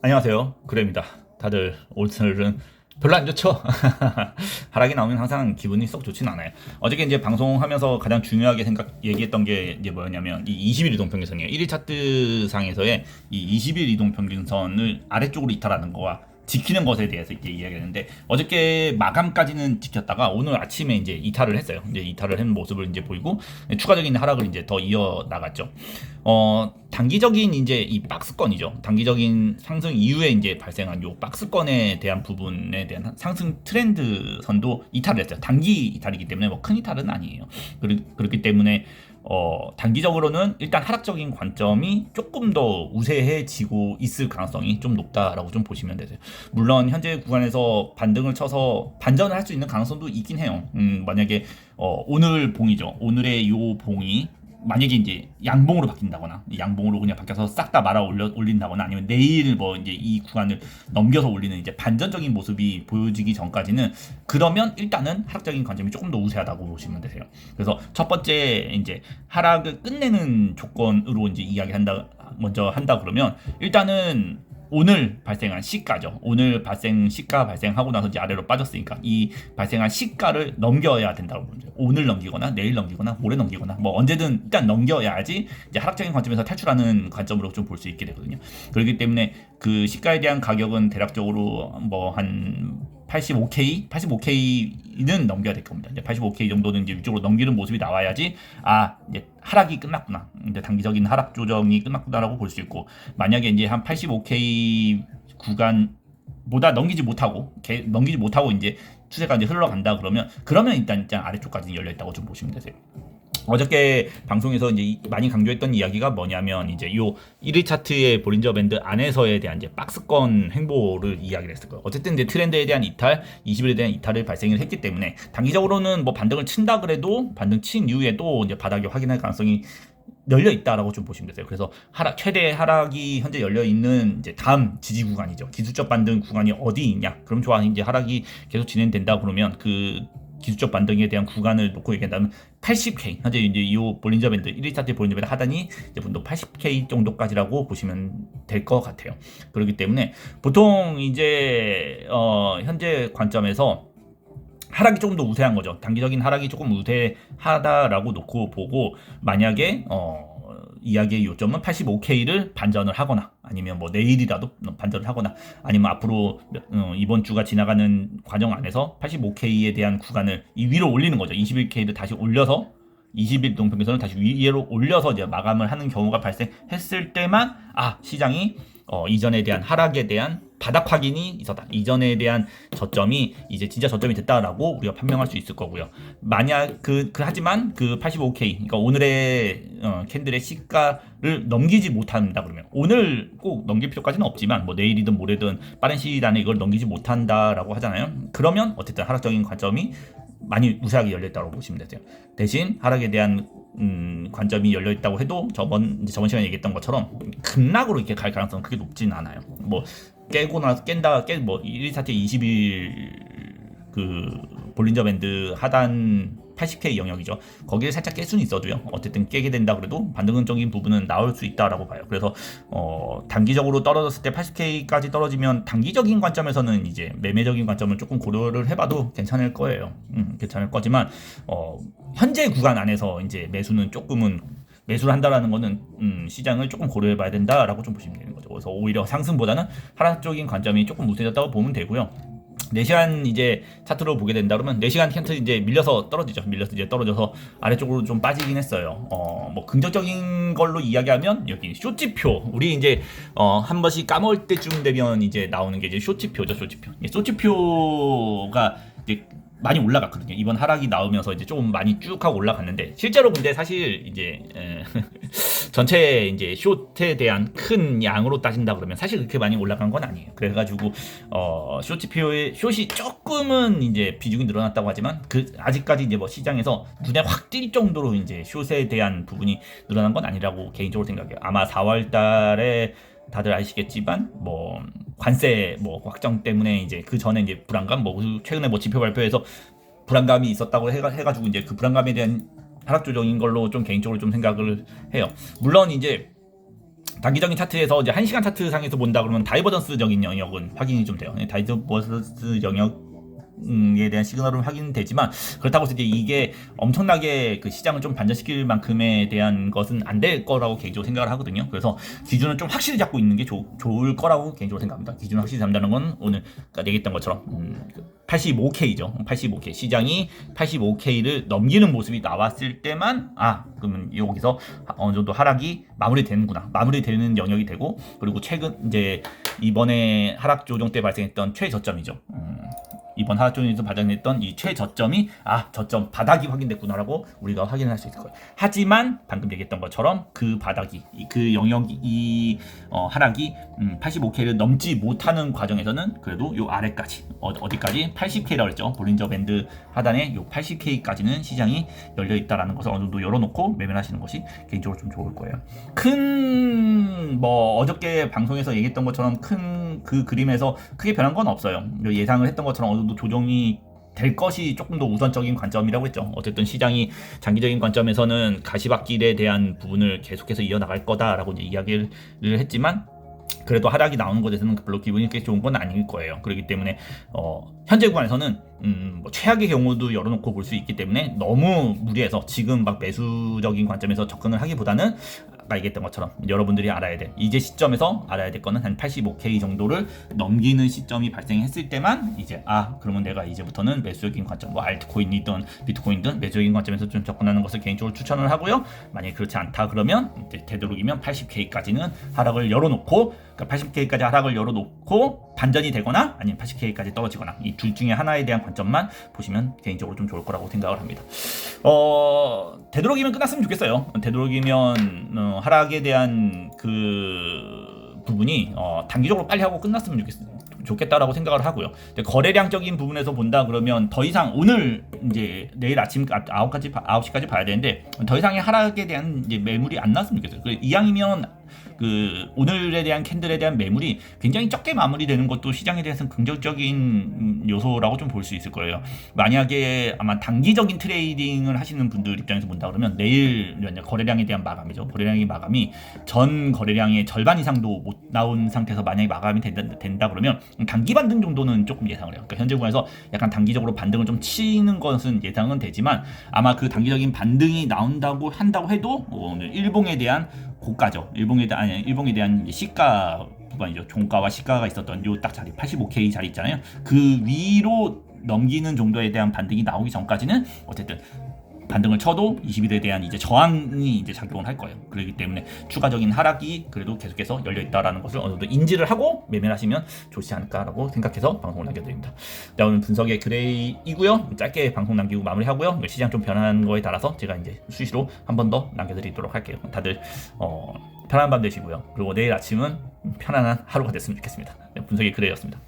안녕하세요. 그래입니다. 다들 오늘은 별로 안 좋죠? 하락이 나오면 항상 기분이 썩 좋진 않아요. 어저께 이제 방송하면서 가장 중요하게 얘기했던 게 이제 뭐였냐면 이 20일 이동평균선이에요. 1위 차트 상에서의 이 20일 이동평균선을 아래쪽으로 이탈하는 거와 지키는 것에 대해서 이제 이야기했는데 어저께 마감까지는 지켰다가 오늘 아침에 이제 이탈을 했어요. 이제 이탈을 한 모습을 이제 보이고 추가적인 하락을 이제 더 이어 나갔죠. 단기적인 이제 이 박스권이죠. 단기적인 상승 이후에 이제 발생한 요 박스권에 대한 부분에 대한 상승 트렌드 선도 이탈을 했어요. 단기 이탈이기 때문에 뭐 큰 이탈은 아니에요. 그렇기 때문에 단기적으로는 일단 하락적인 관점이 조금 더 우세해지고 있을 가능성이 좀 높다라고 좀 보시면 되세요. 물론 현재 구간에서 반등을 쳐서 반전을 할 수 있는 가능성도 있긴 해요. 만약에 오늘 봉이죠. 오늘의 요 봉이 만약에 이제 양봉으로 바뀐다거나 양봉으로 그냥 바뀌어서 싹 다 말아 올린다거나 아니면 내일 뭐 이제 이 구간을 넘겨서 올리는 이제 반전적인 모습이 보여지기 전까지는 그러면 일단은 하락적인 관점이 조금 더 우세하다고 보시면 되세요. 그래서 첫 번째 이제 하락을 끝내는 조건으로 이제 먼저 한다 그러면 일단은 오늘 발생한 시가죠. 오늘 시가 발생하고 나서 이제 아래로 빠졌으니까 이 발생한 시가를 넘겨야 된다고 보죠. 오늘 넘기거나 내일 넘기거나 모레 넘기거나 뭐 언제든 일단 넘겨야지 이제 하락적인 관점에서 탈출하는 관점으로 좀 볼 수 있게 되거든요. 그렇기 때문에 그 시가에 대한 가격은 대략적으로 뭐 한 85K는 넘겨야 될 겁니다. 이제 85K 정도는 이제 위쪽으로 넘기는 모습이 나와야지 이제 하락이 끝났구나. 이제 단기적인 하락 조정이 끝났구나라고 볼 수 있고 만약에 이제 한 85K 구간보다 넘기지 못하고 이제 추세가 이제 흘러간다 그러면 일단 아래쪽까지 열려 있다고 좀 보시면 되세요. 어저께 방송에서 이제 많이 강조했던 이야기가 뭐냐면 이제 요 1위 차트의 볼린저 밴드 안에서에 대한 이제 박스권 행보를 이야기를 했을 거예요. 어쨌든 이제 트렌드에 대한 이탈, 20일에 대한 이탈을 발생을 했기 때문에 단기적으로는 뭐 반등을 친다 그래도 반등 친 이후에 또 이제 바닥에 확인할 가능성이 열려 있다라고 좀 보시면 되세요. 그래서 최대 하락이 현재 열려 있는 이제 다음 지지 구간이죠. 기술적 반등 구간이 어디 있냐? 그럼 좋아. 이제 하락이 계속 진행된다 그러면 그 기술적 반등에 대한 구간을 놓고 얘기한다면 80K 현재 이제 이 볼린저 밴드 1위 차트 볼린저 밴드 하단이 이제 분도 80K 정도까지라고 보시면 될 것 같아요. 그렇기 때문에 보통 이제 현재 관점에서 하락이 조금 더 우세한 거죠. 단기적인 하락이 조금 우세하다라고 놓고 보고 만약에 이야기의 요점은 85K를 반전을 하거나 아니면 뭐 내일이라도 반전을 하거나 아니면 앞으로 이번 주가 지나가는 과정 안에서 85K에 대한 구간을 이 위로 올리는 거죠. 21K를 다시 올려서 20일 동평균선을 다시 위로 올려서 이제 마감을 하는 경우가 발생했을 때만 시장이 이전에 대한 하락에 대한 바닥 확인이 있었다. 이전에 대한 저점이 이제 진짜 저점이 됐다라고 우리가 판명할 수 있을 거고요. 만약 하지만 그 85K, 그러니까 오늘의 캔들의 시가를 넘기지 못한다 그러면 오늘 꼭 넘길 필요까지는 없지만 뭐 내일이든 모레든 빠른 시일 안에 이걸 넘기지 못한다라고 하잖아요. 그러면 어쨌든 하락적인 관점이 많이 우세하게 열렸다고 보시면 되세요. 대신 하락에 대한 관점이 열려 있다고 해도 저번 시간에 얘기했던 것처럼 급락으로 이렇게 갈 가능성은 크게 높진 않아요. 뭐 뭐 1위 차트 20일 그 볼린저 밴드 하단 80K 영역이죠. 거기를 살짝 깰 수는 있어도요. 어쨌든 깨게 된다 그래도 반등적인 부분은 나올 수 있다라고 봐요. 그래서 단기적으로 떨어졌을 때 80K까지 떨어지면 단기적인 관점에서는 이제 매매적인 관점을 조금 고려를 해봐도 괜찮을 거예요. 괜찮을 거지만 현재 구간 안에서 이제 매수를 한다라는 거는 시장을 조금 고려해봐야 된다라고 좀 보시면 되는 거죠. 그래서 오히려 상승보다는 하락적인 관점이 조금 우세졌다고 보면 되고요. 4시간 이제 차트로 보게 된다 그러면 4시간 차트 이제 밀려서 이제 떨어져서 아래쪽으로 좀 빠지긴 했어요. 뭐 긍정적인 걸로 이야기하면 여기 쇼지표 우리 이제 한 번씩 까먹을 때쯤 되면 이제 나오는 게 이제 쇼지표죠. 쇼지표가 이제 많이 올라갔거든요. 이번 하락이 나오면서 이제 조금 많이 쭉 하고 올라갔는데 실제로 근데 사실 이제 전체 이제 숏에 대한 큰 양으로 따진다 그러면 사실 그렇게 많이 올라간 건 아니에요. 그래가지고 숏지표의 숏이 조금은 이제 비중이 늘어났다고 하지만 아직까지 이제 뭐 시장에서 눈에 확 띌 정도로 이제 숏에 대한 부분이 늘어난 건 아니라고 개인적으로 생각해요. 아마 4월달에 다들 아시겠지만 뭐 관세 뭐 확정 때문에 이제 그 전에 이제 불안감 뭐 최근에 뭐 지표 발표에서 불안감이 있었다고 해가지고 이제 그 불안감에 대한 하락 조정인 걸로 좀 개인적으로 좀 생각을 해요. 물론 이제 단기적인 차트에서 이제 1시간 차트 상에서 본다 그러면 다이버전스적인 영역은 확인이 좀 돼요. 다이버전스 영역에 대한 시그널은 확인되지만 그렇다고 해서 이제 이게 엄청나게 그 시장을 좀 반전시킬 만큼에 대한 것은 안 될 거라고 개인적으로 생각을 하거든요. 그래서 기준을 좀 확실히 잡고 있는 게 좋을 거라고 개인적으로 생각합니다. 기준을 확실히 잡는다는 건 오늘 얘기했던 것처럼 85K죠. 85K 시장이 85K를 넘기는 모습이 나왔을 때만 그러면 여기서 어느 정도 하락이 마무리되는구나. 마무리되는 영역이 되고 그리고 최근 이제 이번에 하락 조정 때 발생했던 최저점이죠. 이번 하락 조정에서 발생했던 이 최저점이 저점 바닥이 확인됐구나라고 우리가 확인을 할 수 있을 거예요. 하지만 방금 얘기했던 것처럼 그 바닥이 그 영역이 이 하락이 85K를 넘지 못하는 과정에서는 그래도 요 아래까지 어디까지 80K라고 했죠. 볼린저 밴드 하단에 요 80K까지는 시장이 열려 있다라는 것을 어느 정도 열어놓고 매매하시는 것이 개인적으로 좀 좋을 거예요. 어저께 방송에서 얘기했던 것처럼 큰 그 그림에서 크게 변한 건 없어요. 예상을 했던 것처럼 어느 정도 조정이 될 것이 조금 더 우선적인 관점이라고 했죠. 어쨌든 시장이 장기적인 관점에서는 가시밭길에 대한 부분을 계속해서 이어나갈 거다라고 이제 이야기를 했지만 그래도 하락이 나오는 것에서는 별로 기분이 그렇게 좋은 건 아닐 거예요. 그렇기 때문에 현재 구간에서는 최악의 경우도 열어놓고 볼 수 있기 때문에 너무 무리해서 지금 막 매수적인 관점에서 접근을 하기보다는 아까 얘기했던 것처럼 여러분들이 알아야 돼. 이제 시점에서 알아야 될 거는 한 85K 정도를 넘기는 시점이 발생했을 때만 이제 그러면 내가 이제부터는 매수적인 관점, 알트코인이든 비트코인이든 매수적인 관점에서 좀 접근하는 것을 개인적으로 추천을 하고요. 만약에 그렇지 않다 그러면 이제 되도록이면 80K까지는 하락을 열어놓고 80K까지 하락을 열어놓고 반전이 되거나 아니면 80K까지 떨어지거나 이 둘 중에 하나에 대한 관점만 보시면 개인적으로 좀 좋을 거라고 생각을 합니다. 되도록이면 끝났으면 좋겠어요. 되도록이면 하락에 대한 그 부분이 단기적으로 빨리 하고 끝났으면 좋겠다라고 생각을 하고요. 거래량적인 부분에서 본다 그러면 더 이상 오늘 이제 내일 아침 9시까지 봐야 되는데 더 이상의 하락에 대한 이제 매물이 안 나왔으면 좋겠어요. 이왕이면 오늘에 대한 캔들에 대한 매물이 굉장히 적게 마무리되는 것도 시장에 대해서는 긍정적인 요소라고 좀 볼 수 있을 거예요. 만약에 아마 단기적인 트레이딩을 하시는 분들 입장에서 본다 그러면 내일 거래량에 대한 마감이죠. 거래량의 마감이 전 거래량의 절반 이상도 못 나온 상태에서 만약에 마감이 된다 그러면 단기 반등 정도는 조금 예상을 해요. 그러니까 현재 구간에서 약간 단기적으로 반등을 좀 치는 것은 예상은 되지만 아마 그 단기적인 반등이 나온다고 한다고 해도 일봉에 대한 고가죠. 일봉에 대한 시가 구간이죠. 종가와 시가가 있었던 요 딱 자리 85K 자리 있잖아요. 그 위로 넘기는 정도에 대한 반등이 나오기 전까지는 어쨌든 반등을 쳐도 20일에 대한 이제 저항이 이제 작용을 할 거예요. 그렇기 때문에 추가적인 하락이 그래도 계속해서 열려 있다라는 것을 어느 정도 인지를 하고 매매를 하시면 좋지 않을까라고 생각해서 방송을 남겨드립니다. 오늘 분석의 그레이이고요. 짧게 방송 남기고 마무리하고요. 시장 좀 변한 거에 따라서 제가 이제 수시로 한 번 더 남겨드리도록 할게요. 다들 편안한 밤 되시고요. 그리고 내일 아침은 편안한 하루가 됐으면 좋겠습니다. 분석의 그레이였습니다.